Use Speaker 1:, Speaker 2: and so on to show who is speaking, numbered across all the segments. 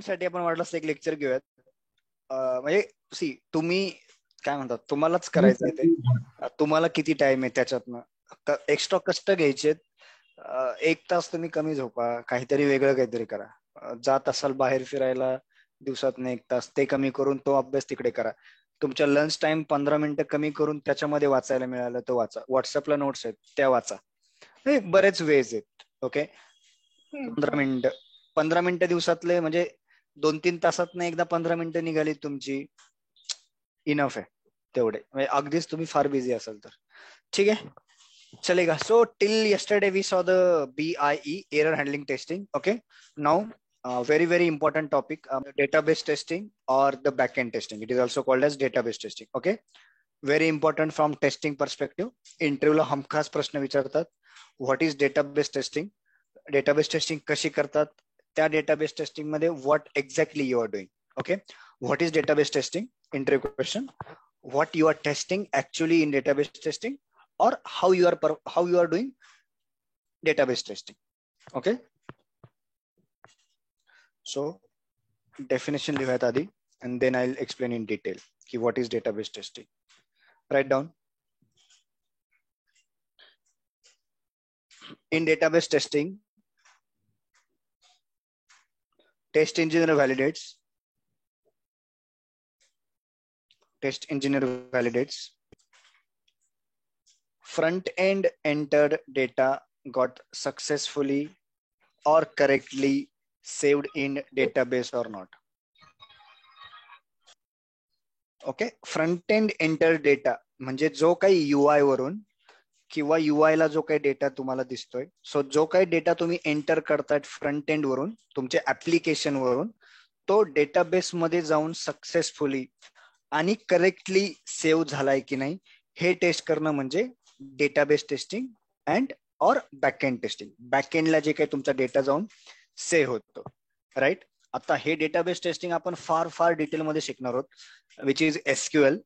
Speaker 1: साठी आपण वाटलं एक लेक्चर घेऊयात. म्हणजे सी तुम्ही काय म्हणतात, तुम्हालाच करायचं आहे ते. तुम्हाला किती टाइम आहे त्याच्यातनं एक्स्ट्रा कष्ट घ्यायचे. 1 तास तुम्ही कमी झोपा, काहीतरी वेगळं काहीतरी करा. जात असाल बाहेर फिरायला दिवसातनं 1 तास, ते कमी करून तो अभ्यास तिकडे करा. तुमच्या लंच टाइम 15 मिनिटं कमी करून त्याच्यामध्ये वाचायला मिळालं तो वाचा. व्हॉट्सअपला नोट्स आहेत त्या वाचा. हे बरेच वेज आहेत. ओके, 15 मिनिटं 15 मिनिटं दिवसातले म्हणजे 2-3 तासात एकदा 15 मिनिटं निघाली तुमची, इनफ आहे तेवढे. म्हणजे अगदीच तुम्ही फार बिझी असाल तर ठीक आहे, चलेगा. So till yesterday we saw the BIE, error handling testing. Okay, now very very important topic, database testing or the backend testing. It is also called as database testing. Okay, very important from testing perspective. इंटरव्ह्यूला हमखास प्रश्न विचारतात, what is database testing, database testing कशी करतात, त्या database testing मध्ये what exactly you are doing. Okay, what is database testing, interview question. What you are testing actually in database testing, or how you are doing database testing. Okay, so definition लिहूयात आधी, and then I'll explain in detail ki what is database testing. Write down. In database testing, test engineer validates front end entered data got successfully or correctly saved in database or not. Okay, front end enter data म्हणजे जो काही UI वरून किंवा UI ला जो काही data तुम्हाला दिसतोय, सो जो काही डेटा तुम्ही एंटर करतायत फ्रंट एंड वरून तुमच्या ऍप्लिकेशन वरून, तो डेटाबेस मध्ये जाऊन सक्सेसफुली आणि करेक्टली सेव्ह झालाय की नाही हे टेस्ट करणं म्हणजे डेटाबेस टेस्टिंग अँड और बॅकएंड टेस्टिंग. बॅकएंडला जे काही तुमचा डेटा जाऊन सेव्ह होतो, राईट. आता हे डेटाबेस टेस्टिंग आपण फार फार डिटेलमध्ये शिकणार आहोत, which is SQL.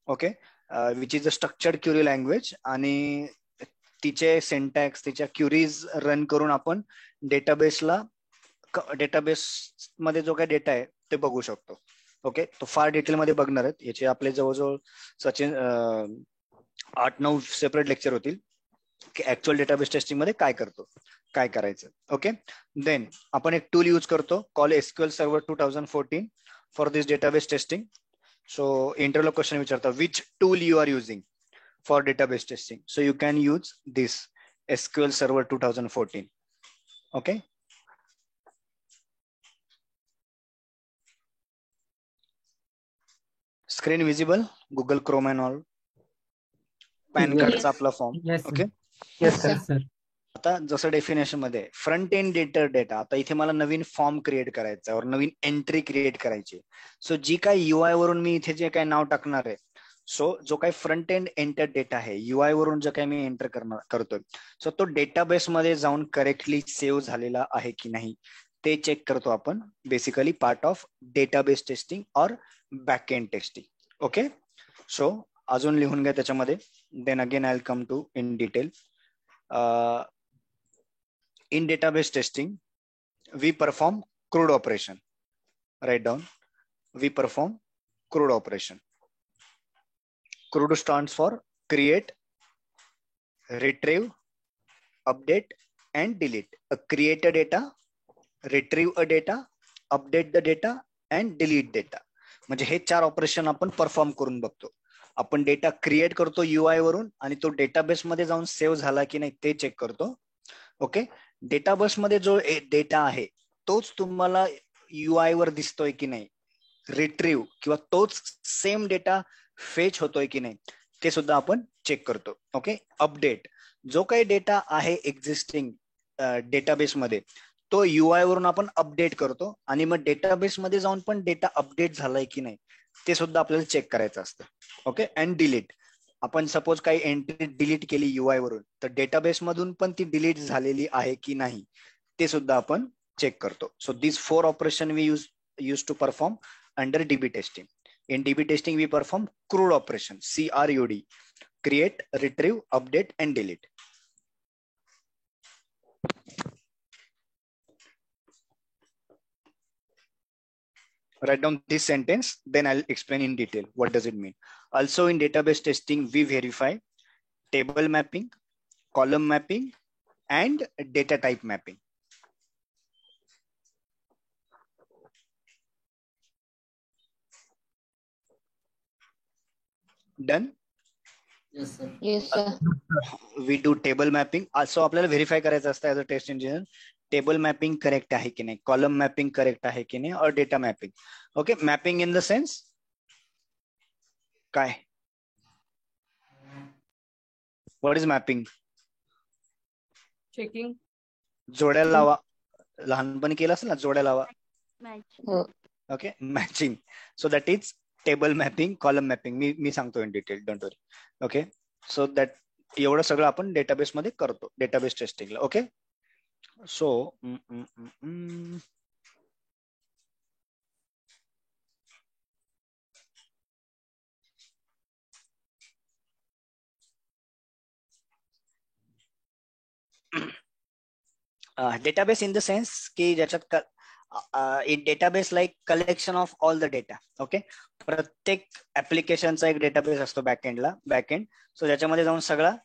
Speaker 1: Okay, which is a structured query language, आणि तिचे सिंटॅक्स, तिच्या क्युरीज रन करून आपण डेटाबेस मध्ये जो काही डेटा आहे ते बघू शकतो. ओके, तो फार डिटेलमध्ये बघणार आहेत. याचे आपले जवळजवळ सचिन 8-9 सेपरेट लेक्चर होतील की ऍक्च्युअल डेटाबेस टेस्टिंग मध्ये काय करतो, काय करायचं. ओके, देन आपण एक टूल यूज करतो call SQL server 2014 for this database testing. So इंटरव्ह्यूला क्वेश्चन विचारता, which tool you are using for database testing, so you can use this SQL server 2014. Okay, screen visible, Google Chrome and all, PAN कार्डचा आपला form. Okay, आता जसं definition मध्ये front end data, आता इथे मला नवीन फॉर्म क्रिएट करायचा और नवीन एंट्री क्रिएट करायची. सो जी काही UI वरून मी इथे जे काही नाव टाकणार आहे, सो जो काही फ्रंट एंड एंटर डेटा आहे UI वरून जे काही मी एंटर करतोय, सो तो डेटाबेस मध्ये जाऊन करेक्टली सेव्ह झालेला आहे की नाही ते चेक करतो आपण. Basically part of database testing और back end testing. Okay, so अजून लिहून घ्या त्याच्यामध्ये, then again I will come to in detail. In database testing, we perform CRUD operation. Write down. We perform CRUD operation. CRUD stands for create, retrieve, update, and delete. Create a data, retrieve a data, update the data, and delete data. म्हणजे हे 4 operation आपण perform करून बघतो. आपण data create करतो UI वरून आणि तो डेटाबेस मध्ये जाऊन सेव्ह झाला की नाही ते चेक करतो. ओके, डेटाबेस मध्ये जो डेटा आहे तोच तुम्हाला UI वर दिसतोय की नाही, रिट्रीव्ह किंवा तोच सेम डेटा फेच होतोय की नाही ते सुद्धा आपण चेक करतो. ओके, अपडेट, जो काही डेटा आहे एक्झिस्टिंग डेटाबेस मध्ये तो UI वरून आपण अपडेट करतो आणि मग डेटाबेस मध्ये जाऊन पण डेटा अपडेट झालाय की नाही ते सुद्धा आपल्याला चेक करायचं असतं. ओके, अँड डिलीट, आपण सपोज काही एंट्री डिलीट केली UI वरून तर डेटाबेस मधून पण ती डिलीट झालेली आहे की नाही ते सुद्धा आपण चेक करतो. So this 4 operation we use to perform under DB testing. In DB testing we perform CRUD operation, CRUD, create, retrieve, update and delete. Write down this sentence, then I'll explain in detail what does it mean. Also in database testing, we verify table mapping, column mapping, and data type mapping. Done?
Speaker 2: Yes, sir.
Speaker 3: Yes, sir.
Speaker 1: We do table mapping. Also आपल्याला verify करायचं असतं as a test engineer, table mapping correct आहे की नाही, column mapping correct आहे की नाही, और data mapping. Okay, mapping in the sense काय? What is mapping?
Speaker 2: चेकिंग.
Speaker 1: जोड्या लावा. लहानपणी केलं असेल ना, जोड्या लावा.
Speaker 3: हो.
Speaker 1: Okay, matching. So that is table mapping, column mapping. मी सांगतो in detail, don't worry. Okay, so that एवढं सगळं आपण डेटाबेस मध्ये करतो, डेटाबेस टेस्टिंगला. Okay, so database in the sense की ज्याच्यात in database like collection of all the data. Okay, प्रत्येक ऍप्लिकेशनचा एक डेटाबेस असतो बॅकएंडला, बॅकएंड. सो ज्याच्यामध्ये जाऊन सगळा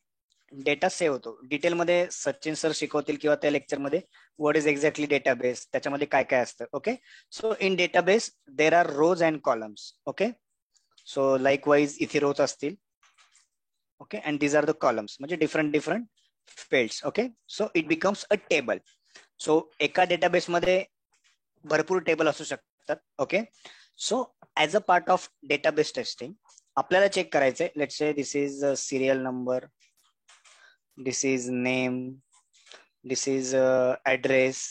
Speaker 1: डेटा सेव्ह होतो. डिटेलमध्ये सचिन सर शिकवतील किंवा त्या लेक्चरमध्ये व्हॉट इज एक्झॅक्टली डेटाबेस, त्याच्यामध्ये काय काय असतं. Okay, so in database there are rows and columns. Okay, so likewise इथे रोज असतील. Okay, and these are the columns, म्हणजे different different fields. Okay, so it becomes a table. So एका database मध्ये भरपूर table असू शकतात. Okay, so as a part of database testing आपल्याला check करायचंय. Let's say this is serial number, this is name, this is address,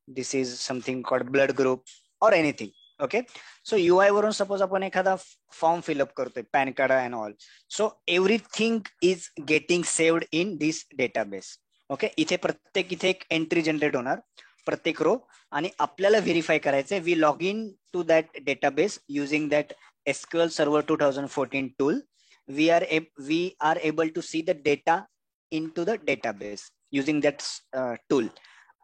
Speaker 1: this is something called blood group और anything. Okay, so UI वरून suppose आपण एखादा form fill up करतोय, pan card and all. So everything is getting saved in this database. Okay, इथे एक entry generate होणार प्रत्येक row, आणि आपल्याला व्हेरीफाय करायचंय. We log in to that database using that SQL Server 2014 tool. We are able to see the data into the database using that tool.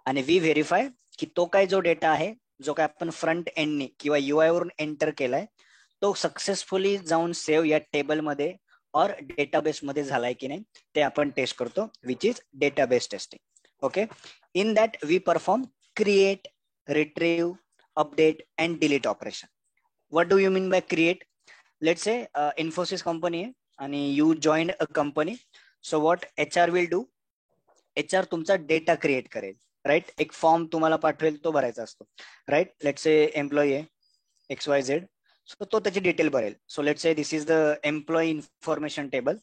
Speaker 1: आणि we verify की तो काय जो डेटा आहे, जो काय आपण फ्रंट एंडने किंवा UI वरून एंटर केलाय, तो सक्सेसफुली जाऊन सेव्ह या टेबलमध्ये और डेटाबेस मध्ये झालाय की नाही ते आपण टेस्ट करतो, which is database testing. Okay, in that we perform create, retrieve, update and delete operation. What do you mean by create? Let's say Infosys company आहे आणि you join a company. So what HR will do? HR तुमचा data create करेल. Right, एक form तुम्हाला पाठवेल, तो भरायचा असतो. राईट, लेट्स से एम्प्लॉई आहे XYZ, सो तो त्याची डिटेल भरेल. So let's say this is the employee information table.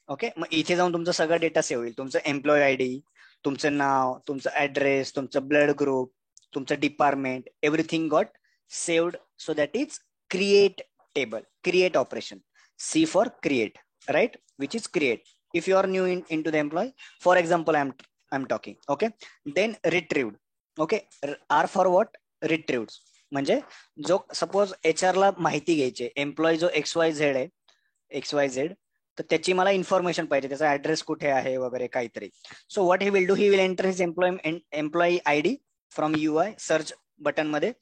Speaker 1: Okay, मग इथे जाऊन तुमचा सगळा डेटा सेव्ह होईल. तुमचं एम्प्लॉई ID, तुमचं नाव, तुमचं ऍड्रेस, तुमचं ब्लड ग्रुप, तुमचं department, everything got saved. So that is create table, create operation. C for create, right, which is create. If you are new into the employee, for example, I'm talking. Okay, then retrieved. Okay, R for what? Retrieved. म्हणजे जो suppose HR ला माहिती घ्यायची, employee जो XYZ आहे, XYZ, तर त्याची मला इन्फॉर्मेशन पाहिजे, त्याचा ऍड्रेस कुठे आहे वगैरे काहीतरी. So what he will do, he will enter his employee ID from UI search button मध्ये,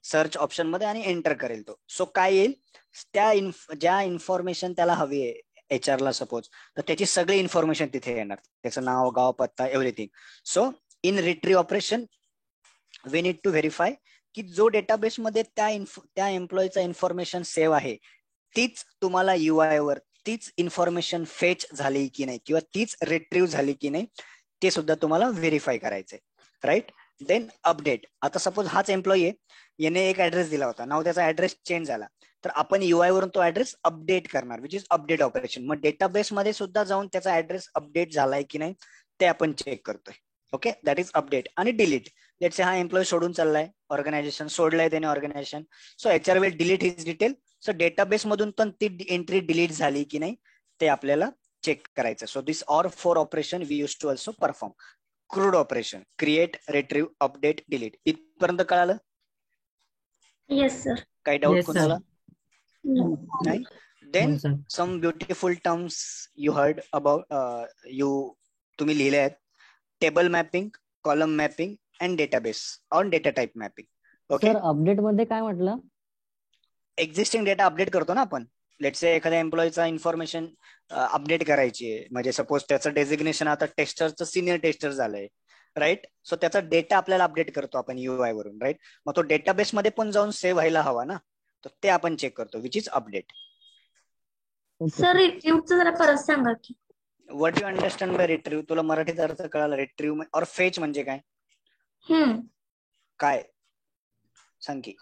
Speaker 1: सर्च ऑप्शन मध्ये, आणि एंटर करेल तो. सो काय येईल, ज्या इन्फॉर्मेशन त्याला हवी आहे HR ला सपोज, तर त्याची सगळी इन्फॉर्मेशन तिथे येणार, त्याचं नाव, गाव, पत्ता, everything. So in retrieve operation we need to verify की जो डेटाबेस मध्ये त्या एम्प्लॉईचा इन्फॉर्मेशन सेव्ह आहे, तीच तुम्हाला UI वर तीच इन्फॉर्मेशन फेच झाली की नाही, किंवा तीच रिट्रीव झाली की नाही, ते सुद्धा तुम्हाला व्हेरीफाय करायचंय. Right, then update. आता सपोज हाच एम्प्लॉई आहे, याने एक ऍड्रेस दिला होता, नाव त्याचा ऍड्रेस चेंज झाला, तर आपण UI वरून तो ऍड्रेस अपडेट करणार, विच इज अपडेट ऑपरेशन. मग डेटाबेस मध्ये सुद्धा जाऊन त्याचा ऍड्रेस अपडेट झालाय की नाही ते आपण चेक करतोय. Okay, that is update. आणि डिलीट. लेट्स से हा एम्प्लॉई सोडून चाललाय, ऑर्गनायझेशन सोडलंय त्याने organisation, so HR will delete his detail. So database मधून पण ती एंट्री डिलीट झाली की नाही ते आपल्याला चेक करायचं. So this or 4 operation we use to also perform. CRUD operation, create, retrieve, update, delete. इथपर्यंत कळालं?
Speaker 4: Yes sir.
Speaker 1: काही डाऊट
Speaker 2: Yes,
Speaker 1: कोणाला?
Speaker 4: No.
Speaker 1: नाही. Then
Speaker 2: No, sir.
Speaker 1: Some beautiful terms you heard about, तुम्ही लिहिले आहेत. Table mapping, column mapping and database on data type mapping. Okay,
Speaker 2: sir update मध्ये काय म्हटलं?
Speaker 1: एक्झिस्टिंग डेटा अपडेट करतो ना आपण. लेट्स से एखाद्या एम्प्लॉईचा इन्फॉर्मेशन अपडेट करायची आहे, म्हणजे सपोज त्याचं डेझिग्नेशन आता टेस्टरचं सिनियर टेस्टर झालंय, राईट. सो त्याचा डेटा आपल्याला अपडेट करतो आपण UI वरून, राईट. मग तो डेटाबेस मध्ये पण जाऊन सेव्ह व्हायला हवा ना, तर ते आपण चेक करतो, विच इज अपडेट.
Speaker 4: सर रिट्रीव्हचं जरा परत सांगा की.
Speaker 1: What you understand by retrieve? तुला मराठीत अर्थ कळाला? रिट्रीव्ह और फेच म्हणजे काय? काय सांग की.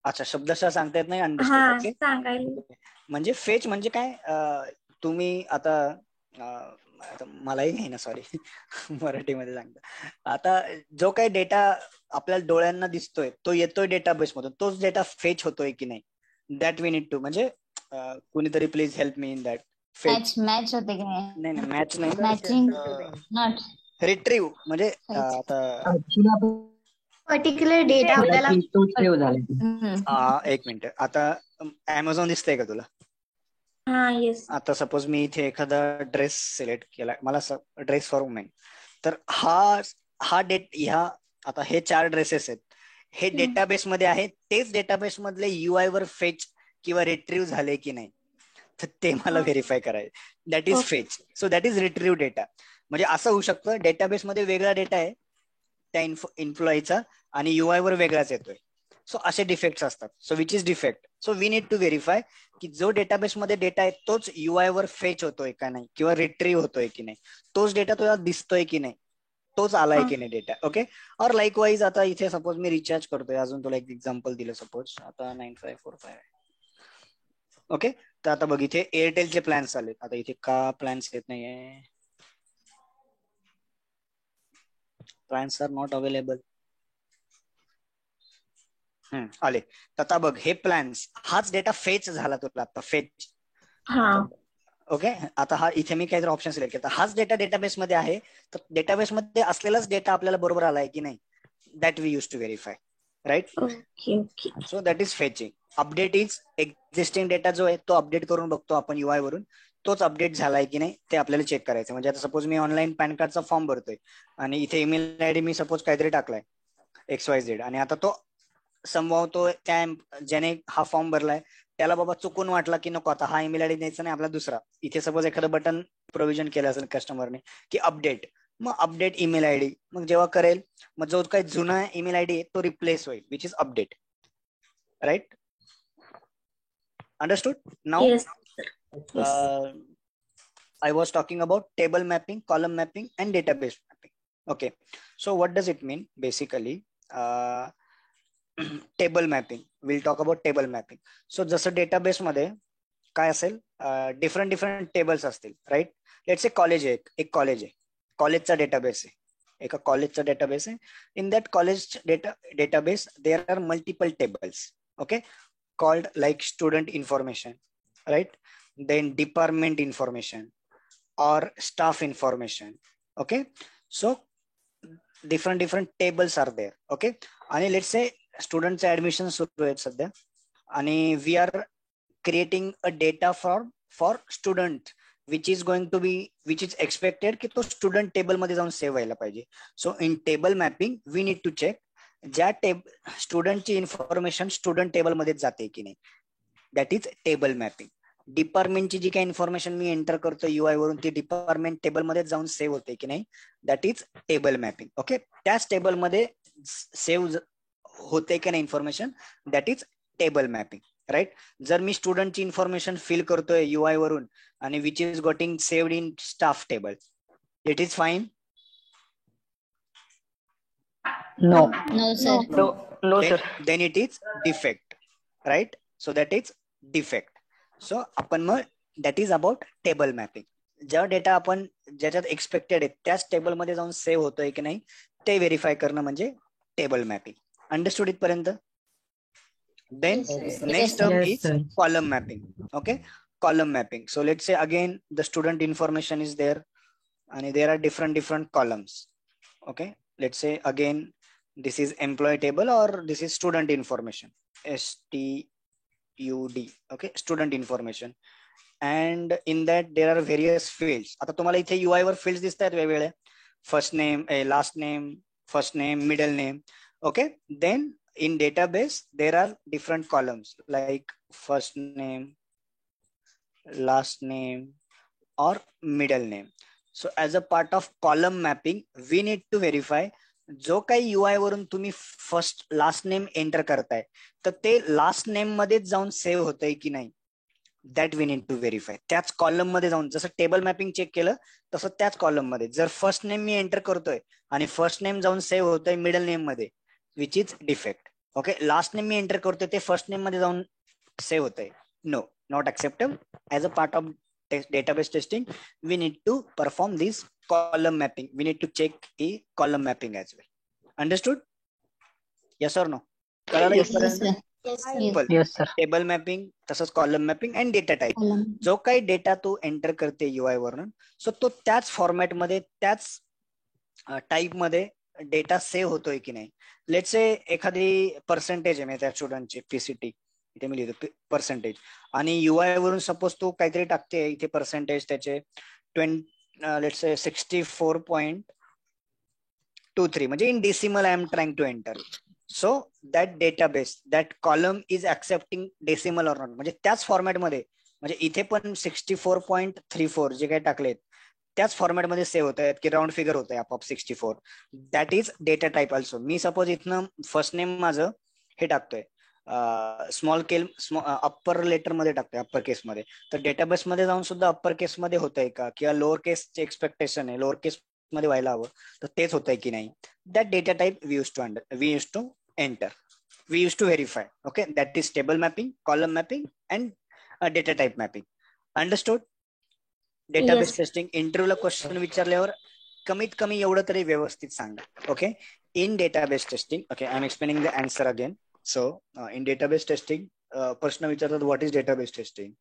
Speaker 1: अच्छा, शब्दशः सांगता येत नाही, अंडरस्टँड.
Speaker 4: हा
Speaker 1: ओके,
Speaker 4: सांगायला.
Speaker 1: म्हणजे फेच म्हणजे काय? तुम्ही आता मलाही नाही ना, सॉरी मराठीमध्ये सांगता. आता जो काही डेटा आपल्याला डोळ्यांना दिसतोय तो येतोय डेटाबेस मधून, तोच डेटा फेच होतोय की नाही, दॅट वी नीड टू. म्हणजे कुणीतरी please help me in that. Fetch
Speaker 3: match होते की नाही?
Speaker 1: नाही, मॅच नाही,
Speaker 3: मॅचिंग नॉट.
Speaker 1: रिट्रीव्ह म्हणजे आता
Speaker 4: पर्टिक्युलर डेटा आपल्याला.
Speaker 1: एक मिनिट, आता Amazon दिसतंय का तुला?
Speaker 4: हा येस.
Speaker 1: आता सपोज मी इथे एखादा ड्रेस सिलेक्ट केला, मला ड्रेस फॉर वुमेन, तर हा आता हे 4 ड्रेसेस आहेत, हे डेटाबेस मध्ये आहेत. तेच डेटाबेस मधले UI वर फेच किंवा रिट्रीव्ह झाले की नाही, तर ते मला व्हेरीफाय करायचं. That is fetch. So that is retrieve data. म्हणजे असं होऊ शकतं, डेटाबेस मध्ये वेगळा डेटा आहे त्या एम्प्लॉईचा आणि UI वर वेगळाच येतोय. सो असे डिफेक्ट्स असतात. So which is defect? So we need to verify की जो डेटाबेस मध्ये डेटा आहे तोच UI वर फेच होतोय का नाही, किंवा रिट्रीव्ह होतोय की नाही, तोच डेटा तुला दिसतोय की नाही, तोच आलाय की नाही डेटा. ओके. और लाईकवाईज आता इथे सपोज मी रिचार्ज करतोय, अजून तुला एक एक्झाम्पल दिलं, सपोज आता 9545. ओके, तर आता बघ इथे एअरटेलचे प्लॅन्स आले. आता इथे का प्लॅन्स येत नाहीये? Plans are not available. आले. तर आता बघ, हे प्लॅन्स, हाच डेटा फेच झाला तुला आता, फेच. ओके, आता हा इथे मी काहीतरी ऑप्शन सिलेक्ट केला, हाच डेटा डेटाबेस मध्ये आहे, तर डेटाबेस मध्ये असलेलाच डेटा आपल्याला बरोबर आलाय की नाही, that we use to verify, right.
Speaker 4: Okay okay.
Speaker 1: So that is fetching. Update is existing data जो आहे तो अपडेट करून बघतो आपण UI वरून, तोच अपडेट झालाय की नाही ते आपल्याला चेक करायचं. म्हणजे आता सपोज मी ऑनलाईन पॅन कार्डचा फॉर्म भरतोय आणि इथे ईमेल ID मी सपोज काहीतरी टाकलाय XYZ, आणि आता तो संभव तो त्या ज्याने हा फॉर्म भरलाय त्याला बाबा चुकून वाटला की नको, आता हा ईमेल ID द्यायचा नाही, आपला दुसरा. इथे सपोज एखादं बटन प्रोव्हिजन केलं असेल कस्टमरने की अपडेट, मग अपडेट ईमेल ID, मग जेव्हा करेल मग जो काही जुना ईमेल ID आहे तो रिप्लेस होईल, which is update, right. Understood now? I was talking about table mapping, column mapping and database mapping. Okay, so what does it mean basically? Table mapping, will talk about table mapping. So जसं database मध्ये काय असेल, different tables असतील, right. Let's say college आहे, एक college आहे, कॉलेजचा database आहे, एका कॉलेजचा डेटाबेस आहे. In that college database there are multiple tables, okay, called like student information, right, then department information or staff information. Okay, so different tables are there. Okay, आणि let's say students admission सुरू आहेत सध्या, आणि we are creating a data for student which is expected की तो student table मध्ये जाऊन save व्हायला पाहिजे. So in table mapping we need to check ज्या स्टुडंटची इन्फॉर्मेशन स्टुडंट टेबल मध्ये जाते की नाही, दॅट इज टेबल मॅपिंग. डिपार्टमेंटची जी काही इन्फॉर्मेशन मी एंटर करतो UI वरून ती डिपार्टमेंट टेबल मध्ये जाऊन सेव्ह होते की नाही, that is table mapping. Okay, त्याच टेबल मध्ये सेव्ह होते की नाही information, that is table mapping, right. जर मी स्टुडंटची इन्फॉर्मेशन फिल करतोय UI वरून आणि which is getting saved in staff table, it is fine.
Speaker 3: No sir.
Speaker 1: No sir. Then it is defect, right. So that is defect. So आपण मग that is about table mapping. जेव्हा data आपण ज्याच्यात expected आहे त्याच table मध्ये जाऊन save होतोय की नाही ते व्हेरीफाय करणं म्हणजे टेबल मॅपिंग. अंडरस्टूड इथपर्यंत? Then next term is column mapping. Okay, column mapping. So let's say again the student information is there आणि there are different columns. Okay, let's say again this is employee table or this is student information, STUD. okay, student information, and in that there are various fields. आता तुम्हाला इथे UI वर fields दिसतात वेगवेगळ्या, first name, last name, first name, middle name. Okay, then in database there are different columns like first name, last name, or middle name. So as a part of column mapping we need to verify जो काही UI वरून तुम्ही first last name enter करताय तर ते last name मध्येच जाऊन save होतंय की नाही, that we need to verify. त्याच कॉलम मध्ये जाऊन जसं टेबल मॅपिंग चेक केलं तसं त्याच कॉलम मध्ये जर फर्स्ट नेम मी एंटर करतोय आणि फर्स्ट नेम जाऊन सेव्ह होतोय मिडल नेम मध्ये, which is defect. Okay, last name मी एंटर करतोय ते फर्स्ट नेम मध्ये जाऊन सेव्ह होतंय, no, not acceptable. As a part of database testing we need to perform this column mapping. We need to check the column mapping as well. Understood? Yes or no?
Speaker 3: Yes, sir.
Speaker 1: Simple.
Speaker 2: Yes, sir.
Speaker 1: Table mapping तसंच column mapping and data type.
Speaker 3: Column.
Speaker 1: जो काही data तू enter करते UI वरून, so तो त्याच format मध्ये त्याच टाईप मध्ये डेटा सेव्ह होतोय की नाही. लेट्स से एखादी पर्सेंटेज आहे त्या स्टुडंटची PCT, इथे मी लिहितो पर्सेंटेज, आणि UI वरून सपोज तू काहीतरी टाकते इथे पर्सेंटेज त्याचे 20 लेट्स से 64.23, म्हणजे in decimal I am trying to enter. So that database, that column is accepting decimal or not, म्हणजे त्याच फॉर्मॅटमध्ये, म्हणजे इथे पण 64.34 जे काही टाकलेत त्याच फॉर्मॅटमध्ये सेव्ह होत आहेत की राऊंड फिगर होत आहे आपोआप 64. That is data type also. Me suppose इथनं फर्स्ट नेम माझं हे टाकतोय स्मॉल अप्पर लेटर मध्ये टाकतोय, अप्पर केस मध्ये, तर डेटाबेस मध्ये जाऊन सुद्धा अप्पर केस मध्ये होतंय का, किंवा लोअर केसचे एक्सपेक्टेशन आहे लोअर केस मध्ये व्हायला हवं तर तेच होतंय की नाही. That data type we use to enter, we used to verify. Okay, that is table mapping, column mapping, and data type mapping. Understood? Database
Speaker 4: Yes.
Speaker 1: testing इंटरव्ह्यूला क्वेश्चन विचारल्यावर कमीत कमी एवढं तरी व्यवस्थित सांगा. Okay, in database testing, okay I am explaining the answer again. So in database testing प्रश्न विचारतात what is database testing,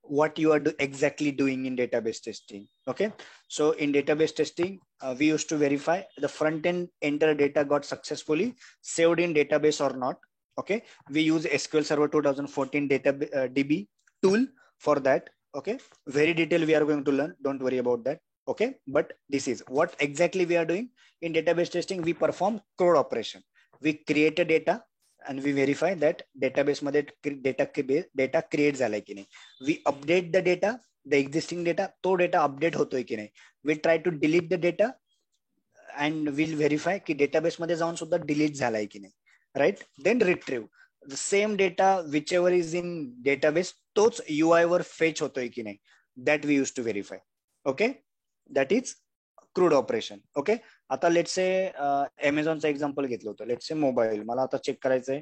Speaker 1: what you are exactly doing in database testing. Okay, so in database testing we used to verify the front end enter data got successfully saved in database or not. Okay, we use SQL Server 2014 DB tool for that. Okay, very detailed we are going to learn, don't worry about that. Okay, but this is what exactly we are doing in database testing. We perform CRUD operation. We create a data and we verify that database मध्ये data create झालाय की नाही. We update the data, the existing data, तो data update होतोय की नाही. We try to delete the data and will verify की database मध्ये जाऊन सुद्धा डिलीट झालाय की नाही. Right, then retrieve the same data which ever is in database, तोच UI वर फेच होतोय की नाही. That we use to verify. Okay, that is CRUD operation. Okay, आता लेट्स से अमेझॉनचं एक्झाम्पल घेतलं होतं. लेट्स से मोबाईल मला आता चेक करायचंय,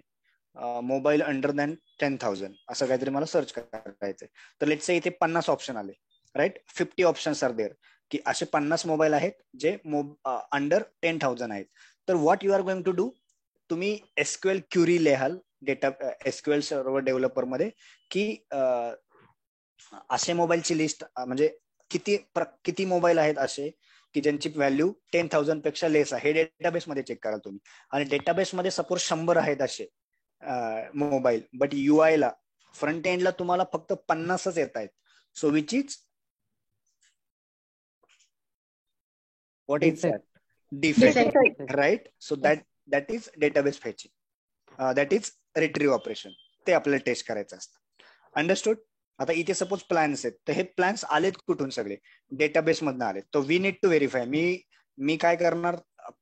Speaker 1: मोबाईल अंडर दॅन 10,000 असं काहीतरी मला सर्च करायचंय. तर लेट्स से इथे 50 ऑप्शन आले. राईट, 50 ऑप्शन्स आर देअर, की असे 50 मोबाईल आहेत जे अंडर 10,000 आहेत. तर what you are going to do, तुम्ही SQL क्युरी लिहाल डेटा SQL सर्व्हर डेव्हलपर मध्ये की असे मोबाईलची लिस्ट, म्हणजे किती मोबाईल आहेत असे की ज्यांची व्हॅल्यू 10,000 पेक्षा लेस आहे, हे डेटाबेस मध्ये चेक करा तुम्ही. आणि डेटाबेस मध्ये सपोज 100 आहेत असे मोबाईल, बट UI ला फ्रंट एंडला तुम्हाला फक्त 50च येत आहेत. So which is what is that, defect. Right, so that is database fetching, that is retrieve operation. ते आपल्याला टेस्ट करायचं असतं. अंडरस्टूड? आता इथे सपोज प्लॅन्स आहेत, तर हे प्लॅन्स आलेत कुठून, सगळे डेटाबेस मधून आलेत. तो वी नीड टू व्हेरीफाय. मी काय करणार,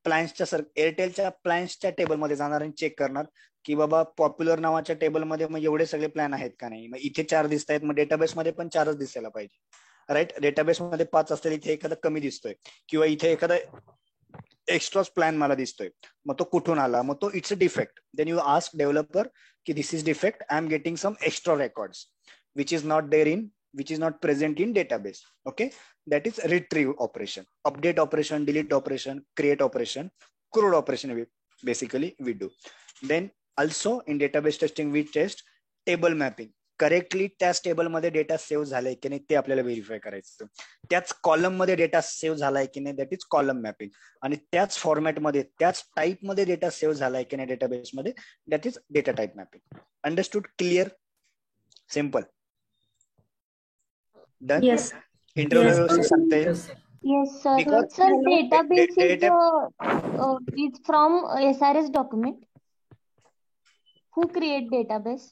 Speaker 1: प्लॅन्सच्या एअरटेलच्या प्लॅन्सच्या टेबलमध्ये जाणार आणि चेक करणार की बाबा पॉप्युलर नावाच्या टेबलमध्ये मग एवढे सगळे प्लॅन आहेत का नाही. मग इथे 4 दिसत आहेत, मग डेटाबेसमध्ये पण 4च दिसायला पाहिजे. राईट, डेटाबेसमध्ये 5 असतील, इथे एखादा कमी दिसतोय किंवा इथे एखादा एक्स्ट्राच प्लॅन मला दिसतोय, मग तो कुठून आला, मग तो it's a defect. Then you ask developer की this is defect, I am getting some extra records which is not present in database. Okay, that is retrieve operation, update operation, delete operation, create operation, CRUD operation basically we do. Then also in database testing we test table mapping. Correctly त्याच table मध्ये data save झालाय की नाही ते आपल्याला verify करायचं. त्याच column मध्ये डेटा सेव्ह झालाय की नाही, दॅट इज कॉलम मॅपिंग. आणि त्याच फॉर्मॅटमध्ये त्याच टाईप मध्ये डेटा सेव्ह झालाय की नाही डेटाबेस मध्ये, that is data type mapping. Understood? Clear? Simple? Done?
Speaker 4: Yes.
Speaker 1: इंटरव्ह्यूला
Speaker 4: Yes.
Speaker 1: व्यवस्थित सांगता येईल?
Speaker 2: Yes, sir.
Speaker 3: Yes, sir.
Speaker 1: Because
Speaker 3: Sir, database
Speaker 1: data
Speaker 3: is from SRS document. Who create database?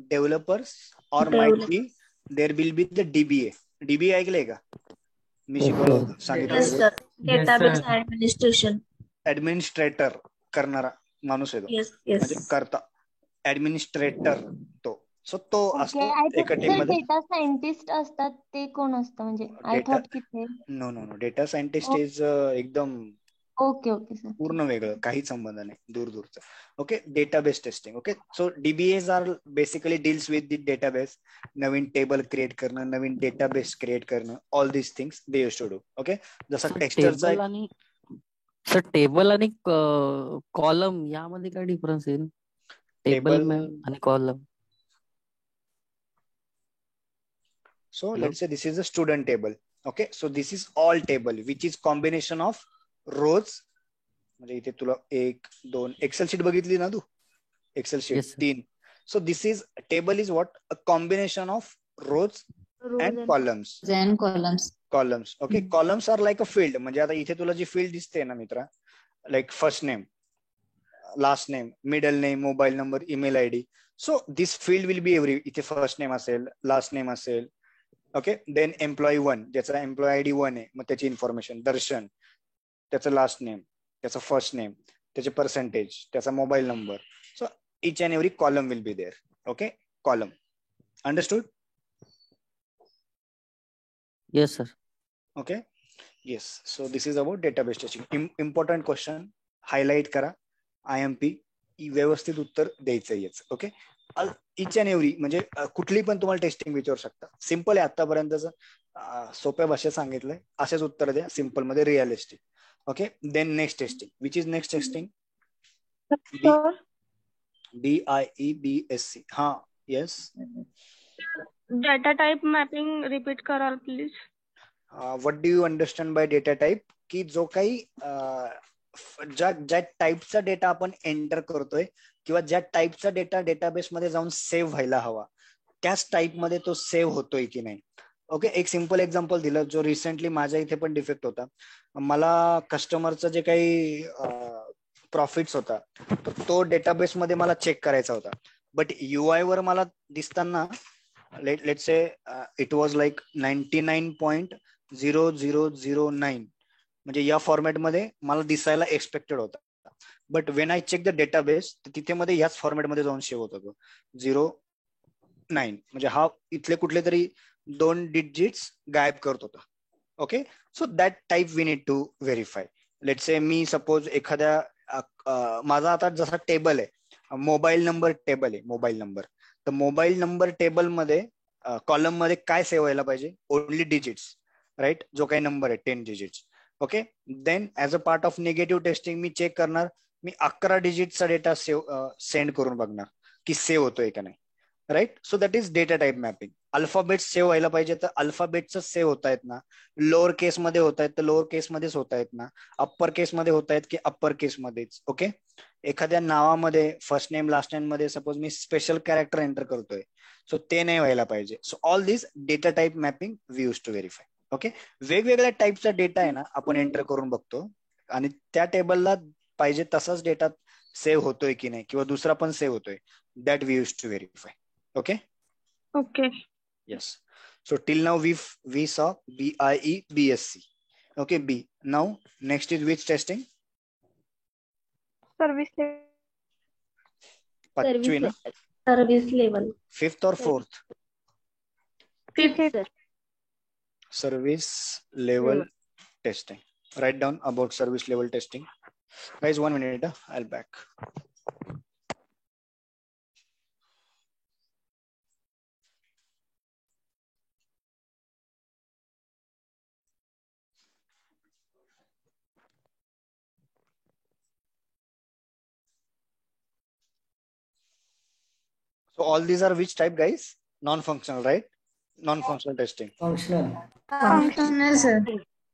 Speaker 1: developers or might be there will be the DBA. DBA ऐकलंय का? मी शिकवलं होतं, सांगितलं
Speaker 4: Yes,
Speaker 1: होतं.
Speaker 4: sir. Database administration.
Speaker 1: ऍडमिनिस्ट्रेटर करणारा माणूस आहे तो,
Speaker 4: Yes,
Speaker 1: म्हणजे
Speaker 4: yes.
Speaker 1: करता ऍडमिनिस्ट्रेटर तो. सो तो
Speaker 3: Okay,
Speaker 1: असतो
Speaker 3: I
Speaker 1: एका
Speaker 3: thought
Speaker 1: टीम
Speaker 3: सर
Speaker 1: मध्ये.
Speaker 3: डेटा सायंटिस्ट असतात ते कोण असतं म्हणजे आय
Speaker 1: डेटा
Speaker 3: थॉट की ते.
Speaker 1: No no no data scientist is एकदम
Speaker 3: ओके ओके सर.
Speaker 1: पूर्ण वेगळं, काहीच संबंध नाही, दूर दूरचं. Okay, database testing. Okay, so DBAs are basically deals with the database. नवीन टेबल क्रिएट करणं, नवीन डेटाबेस क्रिएट करणं, all this things they use to do. Okay, जसं टेक्स्चरचा
Speaker 2: टेबल आणि कॉलम यामध्ये काय डिफरन्स आहे? टेबल आणि column.
Speaker 1: So let's say this is a student table. Okay, so this is all table which is combination of rows. म्हणजे इथे तुला 1 2 एक्सेल शीट बघितली ना तू, Excel sheet 3. So this is table is what? A combination of rows and columns.
Speaker 3: And columns.
Speaker 1: Okay, columns are like a field. म्हणजे आता इथे तुला जी field दिसते ना मित्रा, like first name, last name, middle name, mobile number, email ID. So this field will be every, इथे first name असेल, last name असेल. ओके, देन एम्प्लॉई 1, ज्याचा एम्प्लॉई आयडी 1 आहे, मग त्याची इन्फॉर्मेशन. दर्शन, त्याचं लास्ट नेम, त्याचं फर्स्ट नेम, त्याचे पर्सेंटेज, त्याचा mobile number. So each and every column will be there. Okay, column. Understood?
Speaker 2: Yes sir.
Speaker 1: Okay, yes. So this is about database testing. Important question, highlight करा. IMP व्यवस्थित उत्तर द्यायचं याच. Okay, each and every, म्हणजे कुठली पण तुम्हाला testing विचारू शकता. सिम्पल आहे, आतापर्यंतच सोप्या भाषेत सांगितलंय, असेच उत्तर द्या सिम्पल मध्ये, realistic. Okay, then next testing. Which is next testing? BIEBSC. हा, yes.
Speaker 5: Data type mapping repeat कराल please.
Speaker 1: What do you understand by data type? की जो काही ज्या टाईपचा डेटा आपण एंटर करतोय किंवा ज्या टाईपचा डेटा डेटाबेस मध्ये जाऊन सेव्ह व्हायला हवा, त्याच टाईप मध्ये तो सेव्ह होतोय की नाही. ओके, एक सिम्पल एक्झाम्पल दिलं, जो रिसेंटली माझ्या इथे पण डिफेक्ट होता. मला कस्टमरचं जे काही प्रॉफिट्स होता, तो डेटाबेस मध्ये मला चेक करायचा होता. बट UI वर मला दिसताना let's say it was like 99.0009, म्हणजे या फॉर्मॅटमध्ये मला दिसायला एक्सपेक्टेड होता. But when I check the database, तिथे मध्ये याच फॉर्मॅटमध्ये जाऊन सेव्ह होत होतो 09, म्हणजे हा इथले कुठले तरी 2 डिजिट्स गायब करत होता. Okay, so that type we need to verify. Let's say मी सपोज एखाद्या माझा आता जसा टेबल आहे, मोबाईल नंबर टेबल आहे, मोबाईल नंबर, तर मोबाईल नंबर टेबल मध्ये कॉलम मध्ये काय सेव्ह व्हायला पाहिजे? Only digits, right? जो काही नंबर आहे 10 digits. Okay, then as a part of negative testing मी चेक करणार, मी 11 डिजिटचा डेटा सेंड करून बघणार की सेव्ह होतोय का नाही. Right? So that is data type mapping. Alphabets save व्हायला पाहिजे तर अल्फाबेटच सेव्ह होत आहेत ना, लोअर केस मध्ये होत आहेत तर लोअर केस मध्येच होत आहेत ना, अप्पर केस मध्ये होत आहेत की अप्पर केस मध्येच. ओके, एखाद्या नावामध्ये फर्स्ट नेम लास्ट नेम मध्ये सपोज मी स्पेशल कॅरेक्टर एंटर करतोय, सो ते नाही व्हायला पाहिजे. So all this data type mapping we use to verify. Okay, वेगवेगळ्या टाईपचा डेटा आहे ना आपण एंटर करून बघतो, आणि त्या टेबलला पाहिजे तसाच डेटा सेव्ह होतोय की नाही, किंवा दुसरा पण सेव्ह होतोय, that we use to verify. Okay,
Speaker 5: okay,
Speaker 1: yes. So till now we saw BIEBSC. Okay, B. Now next is which testing?
Speaker 5: Service
Speaker 1: पाचवी ना?
Speaker 4: Service level.
Speaker 1: 5th or 4th?
Speaker 5: Fifth.
Speaker 1: Service level testing. Write down about service level testing. Guys, 1 minute, I'll back. So all these are which type, guys? Non-functional, right? Non-functional testing.
Speaker 3: Functional sir.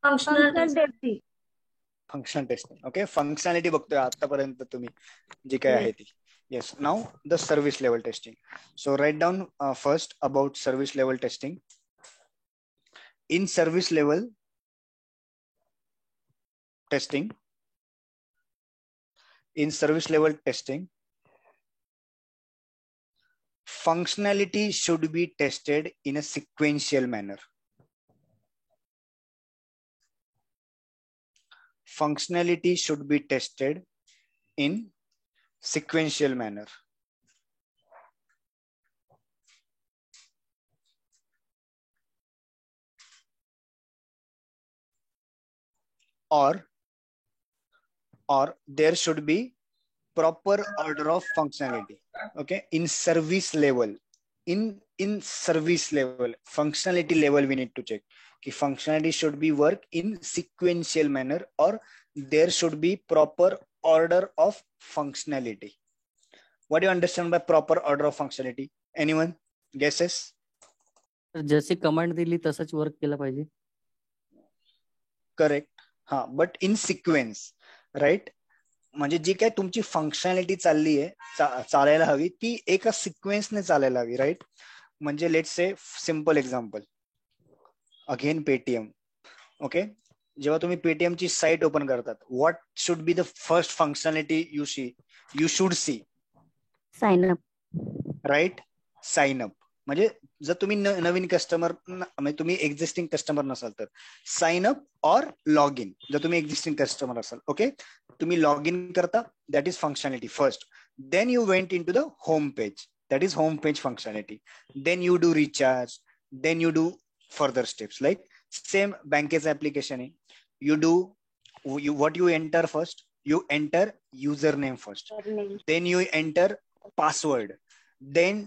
Speaker 4: Functional testing.
Speaker 1: Functional testing. Okay, functionality बघतोय आतापर्यंत तुम्ही जी काय आहे ती. Yes, now the service level testing. So write down first about service level testing. In service level, testing, in service level testing, functionality should be tested in a sequential manner. Functionality should be tested in sequential manner. Or there should be proper order of functionality. Okay, in service level, in service level, functionality level, we need to check कि functionality should be work in sequential manner, or there should be proper order of functionality. What do you understand by proper order of functionality? Anyone? Guesses?
Speaker 2: जशी command दिली तसंच work केलं पाहिजे.
Speaker 1: Correct. हा, but in sequence, right? म्हणजे जी काय तुमची functionality चालली आहे, चालायला हवी ती एका सिक्वेन्सने चालायला हवी, राईट? म्हणजे let's say simple example, again Paytm. Okay, जेव्हा तुम्ही पेटीएम ची साइट ओपन करतात, what should be the first functionality you should see?
Speaker 3: Sign up.
Speaker 1: Right, sign up. म्हणजे जर तुम्ही नवीन कस्टमर, म्हणजे तुम्ही एक्झिस्टिंग कस्टमर नसाल तर साइन अप और लॉग इन. जर तुम्ही एक्झिस्टिंग कस्टमर असाल, ओके, तुम्ही लॉग इन करता, that is functionality first. Then you went in to the home page, that is home page functionality. Then you do recharge, then you do further steps. Like same banke's application, you do what you enter first, you enter username first, then you enter password, then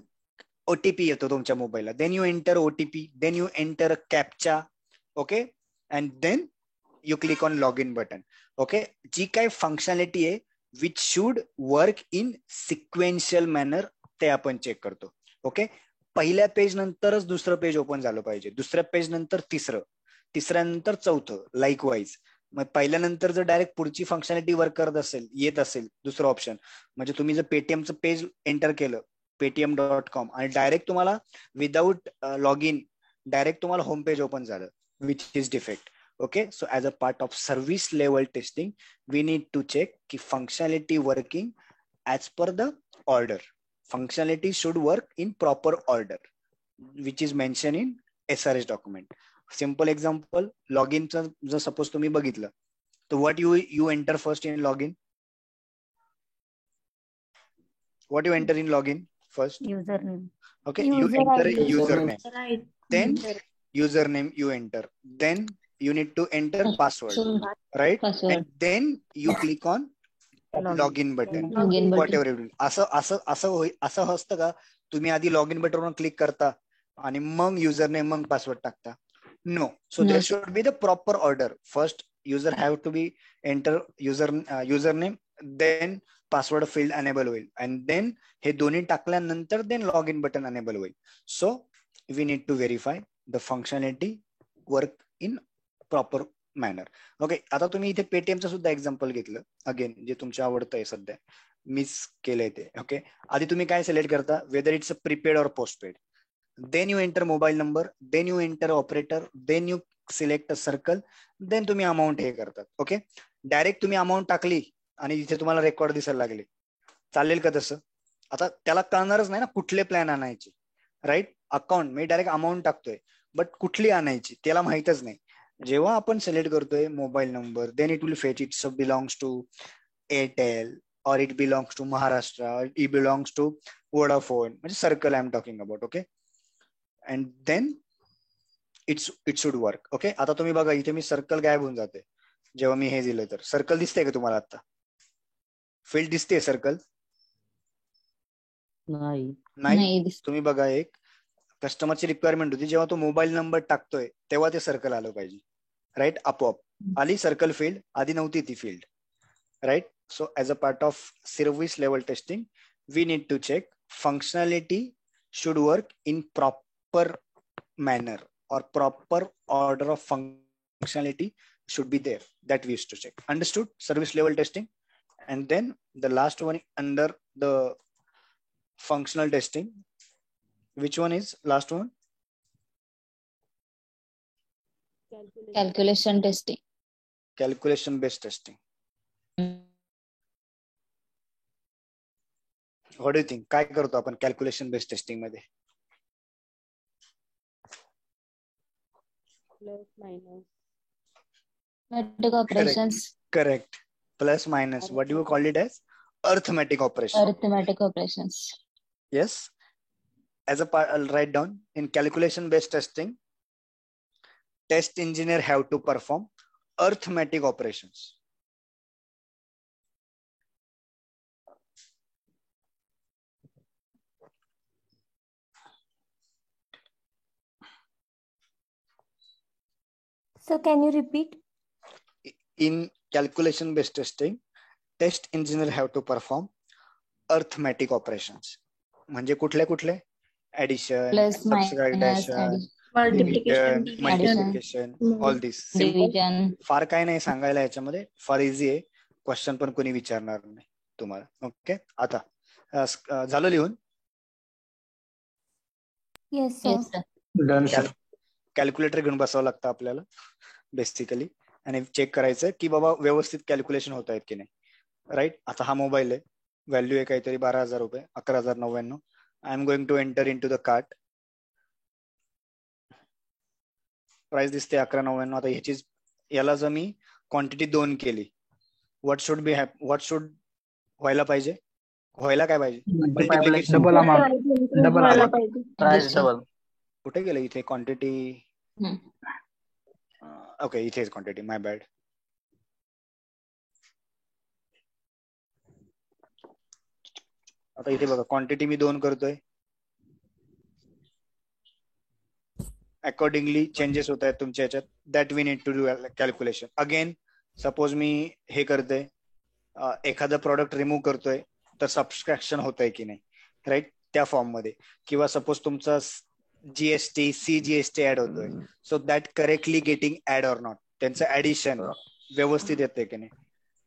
Speaker 1: OTP येतो तुमच्या मोबाईलला, then you enter OTP, then you enter a captcha, okay, and then you click on login button. Okay, जी काय functionality आहे which should work in sequential manner ते आपण check करतो. Okay, पहिल्या page नंतरच दुसरं पेज ओपन झालं पाहिजे, दुसऱ्या पेज नंतर तिसरं, तिसऱ्यानंतर चौथं, लाईक वाईज. मग पहिल्यानंतर जर डायरेक्ट पुढची फंक्शनॅलिटी वर्क करत असेल, येत असेल दुसरं ऑप्शन, म्हणजे तुम्ही जर पेटीएमचं पेज एंटर केलं paytm.com आणि डायरेक्ट तुम्हाला विदाउट लॉग इन डायरेक्ट तुम्हाला होम पेज ओपन झालं, which is defect. Okay, so as a part of service level testing we need to check की functionality working as per the order. Functionality should work in proper order, which is mentioned in SRS document. Simple example, login जर suppose तुम्ही बघितलं, तर what you enter first in login? What you enter in login first?
Speaker 3: Username.
Speaker 1: Okay, you enter username.
Speaker 4: Right.
Speaker 1: Then username you enter. Then you need to enter password, right? And then you click on login button, what ever you. असं असतं का तुम्ही आधी log in बटनवर click करता आणि मग user name मग password टाकता? No. So there should be the proper order. First user have to be enter user name, then password field enable होईल, अँड देन हे दोन्ही टाकल्यानंतर then log in button enable होईल. So we need to verify the functionality work in proper manner. Okay, आता तुम्ही इथे पेटीएमचं सुद्धा example घेतलं, अगेन जे तुमच्या आवडतं आहे सध्या, मिस केलंय ते. ओके, आधी तुम्ही काय सिलेक्ट करता, वेदर इट्स अ प्रीपेड और postpaid. Then you enter mobile number, then you enter operator, then you select a circle, then तुम्ही अमाऊंट हे करतात. ओके, डायरेक्ट तुम्ही अमाऊंट टाकली आणि इथे तुम्हाला रेकॉर्ड दिसायला लागले, चालेल का तसं? आता त्याला कळणारच नाही ना कुठले प्लॅन आणायचे, राईट? अकाउंट मी डायरेक्ट अमाऊंट टाकतोय, बट कुठली आणायची त्याला माहितच नाही. जेव्हा आपण सिलेक्ट करतोय mobile number, then it will fetch it belongs to Airtel, और it belongs to Maharashtra, it belongs to Vodafone, म्हणजे circle I am talking about. Okay, and then it should work. Okay, आता तुम्ही बघा इथे मी सर्कल गायब होऊन जाते जेव्हा मी हे दिलं तर. सर्कल दिसते का तुम्हाला? आता फील्ड दिसते सर्कल? नाही. तुम्ही बघा, एक कस्टमरची रिक्वायरमेंट होती, जेव्हा तो मोबाईल नंबर टाकतोय तेव्हा ते सर्कल आलं पाहिजे, राईट? आपोआप आली सर्कल फील्ड, आधी नव्हती ती field, right? So as a part of service level testing we need to check functionality should work in proper manner, और proper order of functionality should be there, that we used to check. Understood? Service level testing. And then the last one under the functional testing, which one is last one?
Speaker 6: Calculation testing.
Speaker 1: Calculation based testing. What do think, काय करतो आपण calculation based testing मध्ये?
Speaker 6: Plus minus mathematic operations.
Speaker 1: Correct. Plus minus, what do you call it as? Arithmetic operation.
Speaker 6: Arithmetic operations.
Speaker 1: Yes, as a part, I'll write down in calculation based testing, test engineer have to perform arithmetic operations.
Speaker 3: So can you repeat?
Speaker 1: In calculation based testing, test engineer have to perform arithmetic operations. म्हणजे कुठले कुठले? Addition,
Speaker 6: Plus, minus,
Speaker 1: subtraction,
Speaker 4: multiplication,
Speaker 1: division, multiplication, all this. Simple.
Speaker 6: Division.
Speaker 1: फार काय नाही सांगायला याच्यामध्ये, फार easy आहे. क्वेश्चन पण कोणी विचारणार नाही तुम्हाला. ओके, आता झालं लिहून?
Speaker 3: Yes, sir.
Speaker 6: Yes sir.
Speaker 1: Calculator घेऊन बसावं लागतं आपल्याला बेसिकली, आणि चेक करायचं की बाबा व्यवस्थित कॅल्क्युलेशन होत आहेत की नाही. राईट. आता हा मोबाईल आहे, व्हॅल्यू आहे काहीतरी 12,000 रुपये, 11,099. I am going to enter in to the cart. Price दिसते 11,99. आता याला जर मी क्वांटिटी 2 केली, व्हॉट शुड व्हायला पाहिजे? व्हायला काय पाहिजे? मल्टिप्लिकेशन.
Speaker 7: Double amount. डबल
Speaker 5: व्हायला
Speaker 7: अमाउंट.
Speaker 5: पाहिजे.
Speaker 2: Price double.
Speaker 1: कुठे गेलं इथे क्वांटिटी? ओके, इथेच क्वांटिटी, माय बॅड. आता इथे बघा, क्वांटिटी मी 2 करतोय, अकॉर्डिंगली चेंजेस होत आहेत तुमच्या याच्यात. That we need to do calculation. Again suppose मी हे करतोय, एखादं प्रोडक्ट रिमूव्ह करतोय, तर सबस्ट्रॅक्शन होत आहे की नाही, राईट, त्या फॉर्म मध्ये. किंवा सपोज तुमचा GST, CGST ऍड होतोय, so that correctly getting add or not, त्यांचं ऍडिशन व्यवस्थित येतंय की नाही.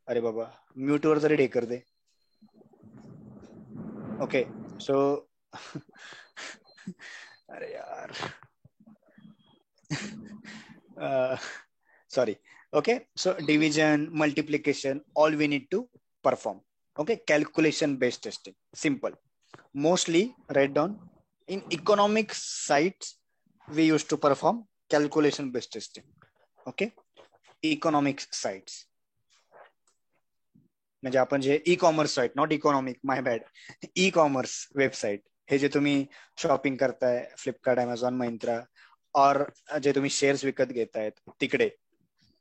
Speaker 1: अरे बाबा, म्यूट वर जरी ढेकर दे. ओके, सो अरे यार, sorry. Okay, so division, multiplication, all we need to perform. Okay, calculation based testing, simple. Mostly write down in economic sites we used to perform calculation based testing. Okay, economic sites म्हणजे आपण जे ecommerce site, not economic, my bad, ecommerce website, हे जे तुम्ही shopping करताय Flipkart, Amazon, Myntra, और जे तुम्ही शेअर्स विकत घेतायत तिकडे.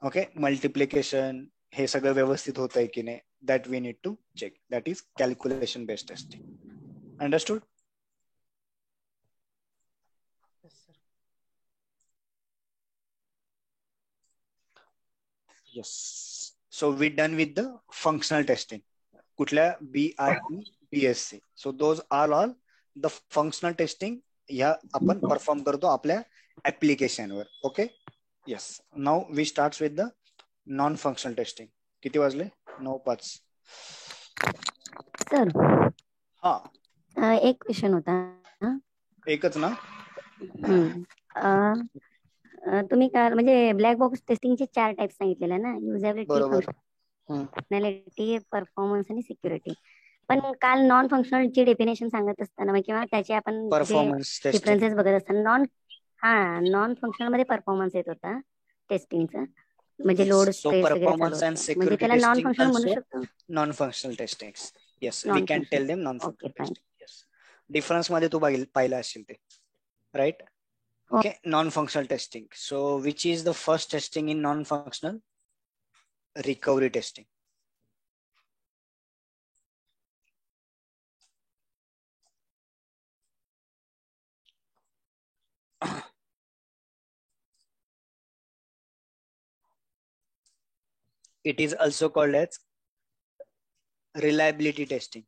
Speaker 1: ओके, मल्टिप्लिकेशन हे सगळं व्यवस्थित होत आहे की नाही, that we need to check. That is calculation based testing. Understood? Yes. So we done with the functional testing. कुठल्या? BIE, BSc. So those are all the functional testing ह्या आपण परफॉर्म करतो आपल्या ऍप्लिकेशनवर. Okay, yes. Now we start with the non functional testing. किती वाजले? 9:05.
Speaker 3: Sir,
Speaker 1: हा,
Speaker 3: एक क्वेश्चन होता.
Speaker 1: एकच ना?
Speaker 3: तुम्ही काल म्हणजे ब्लॅक बॉक्स टेस्टिंगचे 4 टाइप सांगितलेले ना, युजेबिलिटी,
Speaker 1: बरोबर.
Speaker 3: फंक्शनॅलिटी, परफॉर्मन्स आणि सिक्युरिटी. पण काल नॉन फंक्शनलची डेफिनेशन सांगत असताना किंवा त्याचे आपण
Speaker 1: परफॉर्मन्स टेस्टिंग,
Speaker 3: डिफरन्सेस बघत असताना नॉन फंक्शनल मध्ये परफॉर्मन्स येत होता टेस्टिंगचा, म्हणजे लोड,
Speaker 1: so
Speaker 3: स्ट्रेस वगैरे चालू
Speaker 1: performance and
Speaker 3: होतं, म्हणजे
Speaker 1: security
Speaker 3: त्याला नॉन
Speaker 1: testing
Speaker 3: फंक्शनल म्हणू
Speaker 1: also
Speaker 3: शकतो.
Speaker 1: non functional testings. Yes, we
Speaker 3: Non
Speaker 1: can tell
Speaker 3: functional.
Speaker 1: them non
Speaker 3: Okay,
Speaker 1: functional
Speaker 3: fine.
Speaker 1: testing. Yes, difference मध्ये तू पाहिलं असेल ते, right? Okay, non functional testing. So which is the first testing in non functional? Recovery testing. It is also called as reliability testing.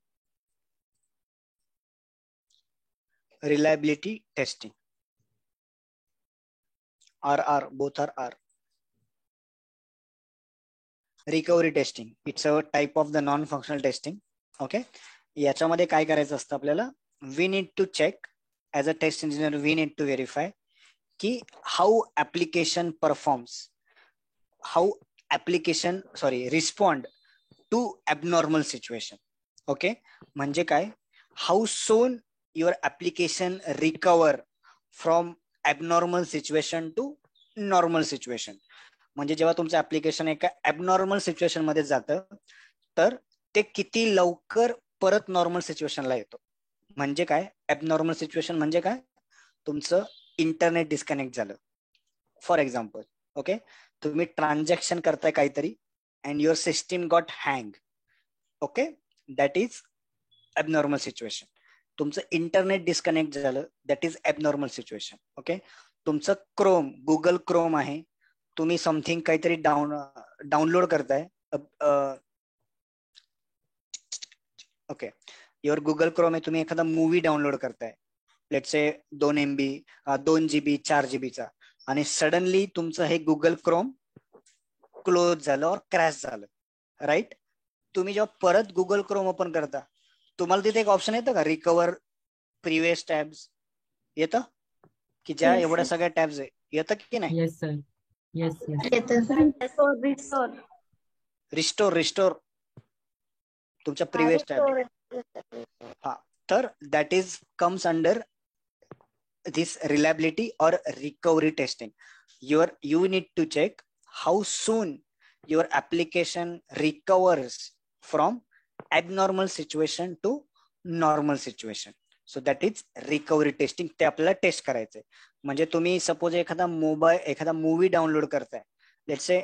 Speaker 1: Reliability testing. RR, both are R. Recovery testing. It's a type of the non-functional testing. Okay. याच्यामध्ये काय करायचं असतं आपल्याला? We need to check as a test engineer. We need to verify की how application performs, how application respond to abnormal situation. Okay, म्हणजे काय, how soon your application recover from abnormal situation to normal situation. म्हणजे जेव्हा तुमचं application एका abnormal situation मध्ये जातं तर ते किती लवकर परत नॉर्मल सिच्युएशनला येतो. म्हणजे काय, ॲबनॉर्मल सिच्युएशन म्हणजे काय, तुमचं इंटरनेट डिस्कनेक्ट झालं फॉर एक्झाम्पल. ओके, तुम्ही ट्रान्झॅक्शन करताय काहीतरी and your system got hang. Okay, that is abnormal situation. तुमचं इंटरनेट डिस्कनेक्ट झालं, that is abnormal situation. Okay, तुमचं क्रोम, गुगल क्रोम आहे, तुम्ही समथिंग काहीतरी डाउनलोड करताय. ओके, युअर गुगल क्रोम आहे, तुम्ही एखादा मूवी डाउनलोड करताय, let's say 2 MB 2 GB 4 GB चा, आणि सडनली तुमचं हे गुगल क्रोम क्लोज झालं और क्रॅश झालं. राईट, तुम्ही जेव्हा परत गुगल क्रोम ओपन करता, तुम्हाला तिथे एक ऑप्शन येतं का, रिकवर प्रिव्हियस टॅब्स येतं की ज्या
Speaker 4: Yes,
Speaker 1: एवढ्या
Speaker 4: sir.
Speaker 1: सगळ्या टॅब्स आहे, येतं की नाही.
Speaker 2: Yes sir, yes yes.
Speaker 4: येतं.
Speaker 1: रिस्टोर तुमच्या प्रिव्हियस टॅब. हा, तर that is comes under this reliability or recovery testing. You need to check how soon your application recovers from abnormal situation to normal situation. So that is recovery testing. ते आपल्याला taste करायचंय. म्हणजे तुम्ही suppose एखादा movie download करताय, let's say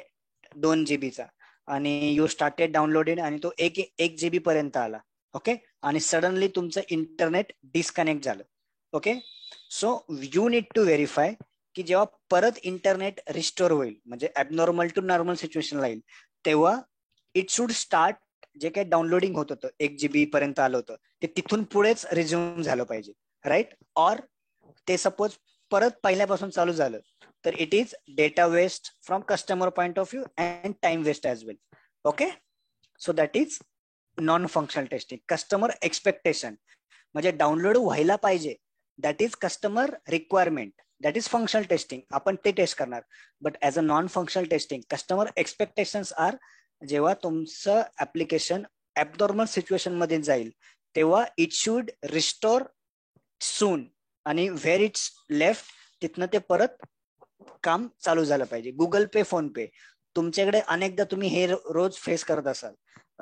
Speaker 1: 2 GB चा, आणि you started downloaded आणि तो 1 GB पर्यंत आला. ओके, आणि सडनली तुमचं इंटरनेट डिस्कनेक्ट झालं. Okay, so you need to verify की जेव्हा परत इंटरनेट रिस्टोर होईल, म्हणजे ॲबनॉर्मल टू नॉर्मल सिच्युएशनला येईल, तेव्हा इट शुड स्टार्ट, जे काही डाउनलोडिंग होत होतं 1 GB पर्यंत आलं होतं, ते तिथून पुढेच रिझ्यूम झालं पाहिजे. राईट, ऑर ते सपोज परत पहिल्यापासून चालू झालं तर it is data waste from customer point of view and time waste as well. Okay, so that is non functional testing. Customer expectation म्हणजे डाउनलोड व्हायला पाहिजे, that is customer requirement, that is functional testing. आपण ते test करणार. But as a non functional testing, customer expectations are, जेव्हा तुमचं application abnormal situation मध्ये जाईल तेव्हा इट शुड रिस्टोर सून, आणि व्हेर इट्स लेफ्ट तिथनं ते परत काम चालू झालं पाहिजे. गुगल पे, फोन पे, तुमच्याकडे अनेकदा तुम्ही हे रोज फेस करत असाल.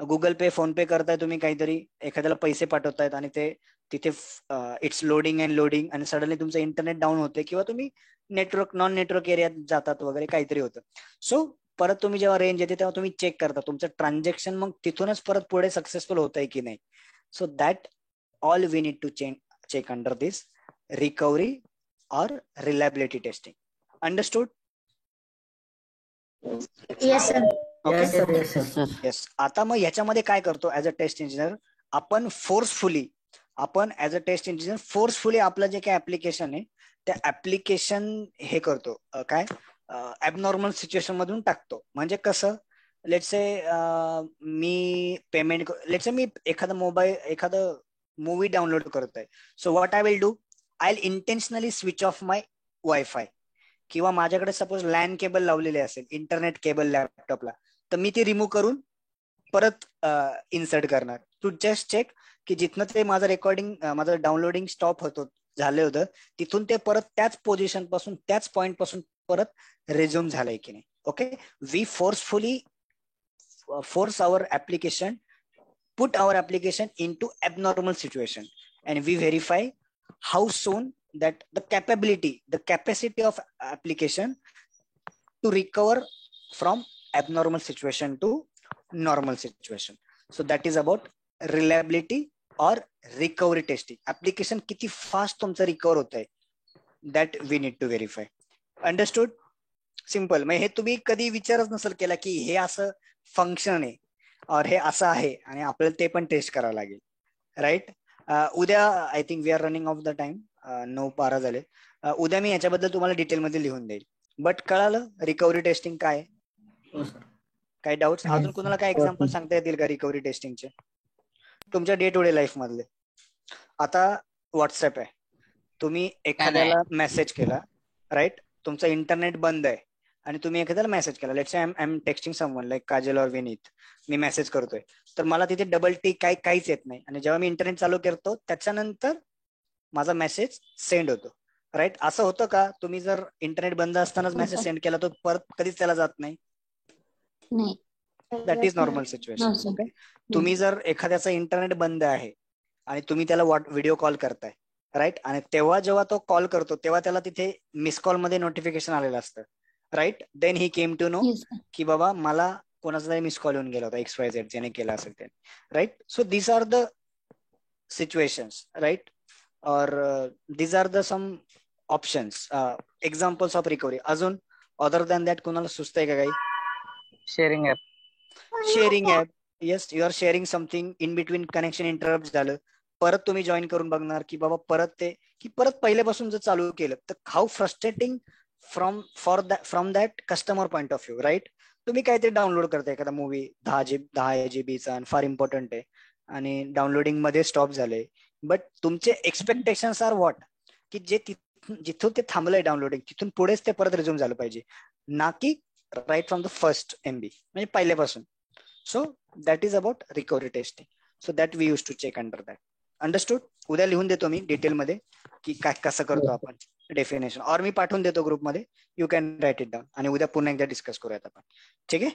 Speaker 1: गुगल पे, फोन पे करताय तुम्ही, काहीतरी एखाद्याला पैसे पाठवतायत आणि ते तिथे इट्स लोडिंग अँड लोडिंग, आणि सडनली तुमचं इंटरनेट डाऊन होते किंवा तुम्ही नॉन नेटवर्क एरियात जातात वगैरे काहीतरी होतं. सो परत तुम्ही जेव्हा रेंज येते तेव्हा तुम्ही चेक करता तुमचं ट्रान्झॅक्शन मग तिथूनच परत पुढे सक्सेसफुल होत आहे की नाही. So that all we need to check under this recovery और reliability testing. Understood?
Speaker 4: Yes, sir.
Speaker 1: Okay, yes. आता मग ह्याच्यामध्ये काय करतो ऍज अ टेस्ट इंजिनियर, आपण as a test engineer forcefully आपलं जे काही ऍप्लिकेशन आहे त्या ऍप्लिकेशन हे करतो, काय ॲबनॉर्मल सिच्युएशन मधून टाकतो. म्हणजे कसं, लेट्स से मी पेमेंट, लेट्स से मी एखादं मूवी डाउनलोड करतोय. So what I will do, I will intentionally switch off my wifi, किंवा माझ्याकडे सपोज लॅन केबल लावलेले असेल, इंटरनेट केबल लॅपटॉपला, तर मी ती रिमूव्ह करून परत इन्सर्ट करणार टू जस्ट चेक की जिथनं ते माझं रेकॉर्डिंग, माझं डाउनलोडिंग स्टॉप झालं होतं तिथून ते परत त्याच पोझिशन पासून, त्याच पॉइंट पासून परत रिझ्यूम झालंय की नाही. Okay, we force our application, put our application into abnormal situation, and we verify how soon that the capacity of application to recover from abnormal situation to normal situation. So that is about reliability or recovery testing. Application किती fast तुमचं recover होत आहे, that we need to verify. Understood? Simple. मग हे तुम्ही कधी विचारच नसेल केला की हे असं फंक्शन आहे और हे असं आहे आणि आपल्याला ते पण टेस्ट करावं लागेल. राईट, उद्या I think we are running of the time, 9:12 झाले. उद्या मी याच्याबद्दल तुम्हाला डिटेलमध्ये लिहून देईल. बट कळालं रिकव्हरी टेस्टिंग काय? काही डाऊट्स? अजून कुणाला काय एक्झाम्पल सांगता येतील का रिकव्हरी टेस्टिंगचे तुमच्या डे टू डे लाईफ मधले? आता व्हॉट्सअप आहे, तुम्ही एखाद्याला मेसेज केला, राईट, तुमचं इंटरनेट बंद आहे आणि तुम्ही एखाद्याला मेसेज केला, let's say I am texting someone like Kajal और विनीत, मी मेसेज करतोय, तर मला तिथे डबल टिक काहीच येत नाही, आणि जेव्हा मी इंटरनेट चालू करतो त्याच्यानंतर माझा मेसेज सेंड होतो. राईट? असं होतं का तुम्ही जर इंटरनेट बंद असतानाच मेसेज सेंड केला तर परत कधीच त्याला जात नाही?
Speaker 6: नाही.
Speaker 1: That is normal situation. Okay, तुम्ही जर एखाद्याचा इंटरनेट बंद आहे आणि तुम्ही त्याला व्हिडिओ कॉल करताय, राईट, आणि तेव्हा जेव्हा तो कॉल करतो तेव्हा त्याला तिथे मिस कॉल मध्ये नोटिफिकेशन आलेलं असतं, right, then he came to know
Speaker 6: Yes, sir.
Speaker 1: की बाबा मला कोणाचा तरी मिस कॉल येऊन गेला होता XYZ ज्याने केला असेल त्याने, right. So these are the situations, right, और these are the some options, examples of recovery. अजून अदर दॅन दॅट कोणाला सुचतंय का काही?
Speaker 7: Sharing app.
Speaker 1: Sharing app, yes, you are sharing something, in between connection interrupt झालं, परत तुम्ही join करून बघणार की बाबा परत ते की परत पहिल्यापासून जर चालू केलं तर how frustrating from that customer point of view, right. तुम्ही काहीतरी डाउनलोड करताय एखादा मूवी 10 GB आणि फार इम्पॉर्टंट आहे आणि डाउनलोडिंग मध्ये स्टॉप झाले, बट तुमचे एक्सपेक्टेशन्स आर व्हॉट की जे जिथून ते थांबलंय डाउनलोडिंग तिथून पुढेच ते परत रिझ्यूम झालं पाहिजे, ना की right from the first MB, म्हणजे पहिल्यापासून. So that is about recovery testing. So that we use to check under that. Understood? उद्या लिहून देतो मी डिटेलमध्ये की काय कसं करतो आपण डेफिनेशन, और मी पाठवून देतो ग्रुपमध्ये, you can write it down, आणि उद्या पुन्हा एकदा डिस्कस करूयात आपण. ठीक आहे?